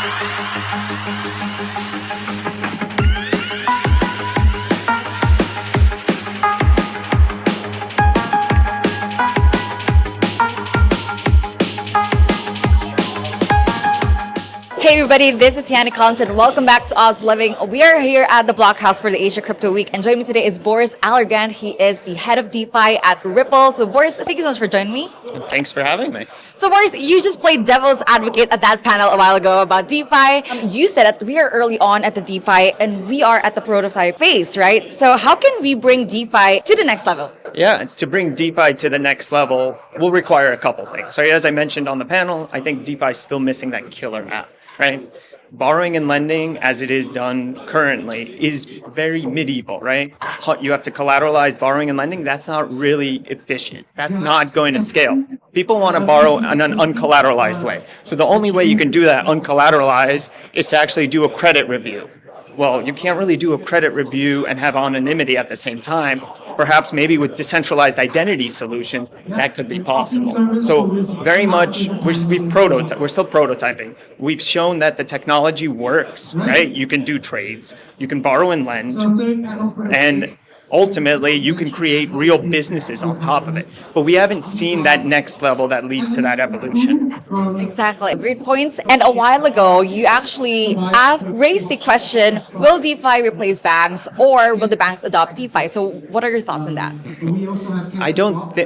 Hey everybody, this is Yannick Collins and welcome back to Oz Living. We are here at the Blockhouse for the Asia Crypto Week, and joining me today is Boris Alergant. He is the head of DeFi at Ripple. So Boris, thank you so much for joining me. Thanks for having me. So Boris, you just played devil's advocate at that panel a while ago about DeFi. You said that we are early on at the DeFi and we are at the prototype phase, right? So how can we bring DeFi to the next level? Yeah, to bring DeFi to the next level will require a couple things. So as I mentioned on the panel, I think DeFi is still missing that killer app, right? Borrowing and lending, as it is done currently, is very medieval, right? You have to collateralize borrowing and lending. That's not really efficient. That's not going to scale. People want to borrow in an uncollateralized way. So the only way you can do that uncollateralized is to actually do a credit review. Well, you can't really do a credit review and have anonymity at the same time. Perhaps maybe with decentralized identity solutions, that could be possible. So very much, we're still prototyping. We've shown that the technology works, right? You can do trades, you can borrow and lend, and ultimately, you can create real businesses on top of it. But we haven't seen that next level that leads to that evolution. Exactly. Great points. And a while ago, you actually raised the question, will DeFi replace banks or will the banks adopt DeFi? So what are your thoughts on that?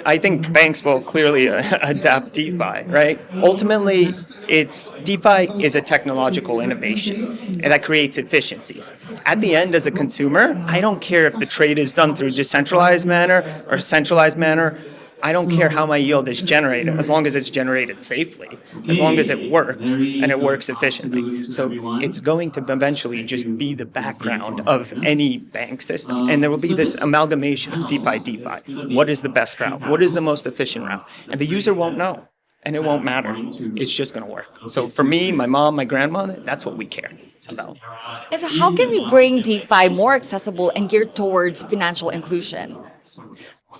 I think banks will clearly adapt DeFi, right? Ultimately, DeFi is a technological innovation and that creates efficiencies. At the end, as a consumer, I don't care if the trade is done through a decentralized manner or a centralized manner. I don't care how my yield is generated, as long as it's generated safely, as long as it works and it works efficiently. So it's going to eventually just be the background of any bank system. And there will be this amalgamation of CeFi, DeFi. What is the best route? What is the most efficient route? And the user won't know. And it won't matter. It's just going to work. So for me, my mom, my grandmother, that's what we care about. And so how can we bring DeFi more accessible and geared towards financial inclusion?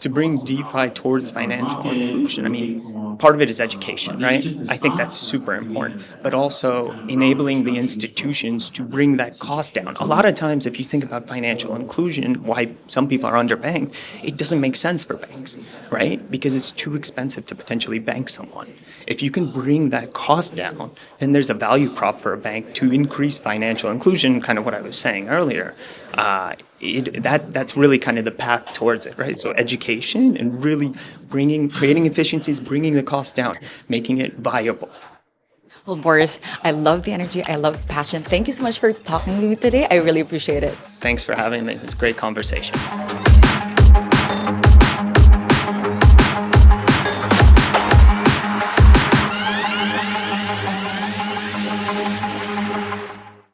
To bring DeFi towards financial inclusion, I mean, part of it is education, right? I think that's super important, but also enabling the institutions to bring that cost down. A lot of times, if you think about financial inclusion, why some people are underbanked, it doesn't make sense for banks, right? Because it's too expensive to potentially bank someone. If you can bring that cost down, then there's a value prop for a bank to increase financial inclusion, kind of what I was saying earlier. That's really kind of the path towards it, right? So education and really creating efficiencies, bringing the cost down, making it viable. Well, Boris, I love the energy. I love the passion. Thank you so much for talking to me today. I really appreciate it. Thanks for having me. It's a great conversation.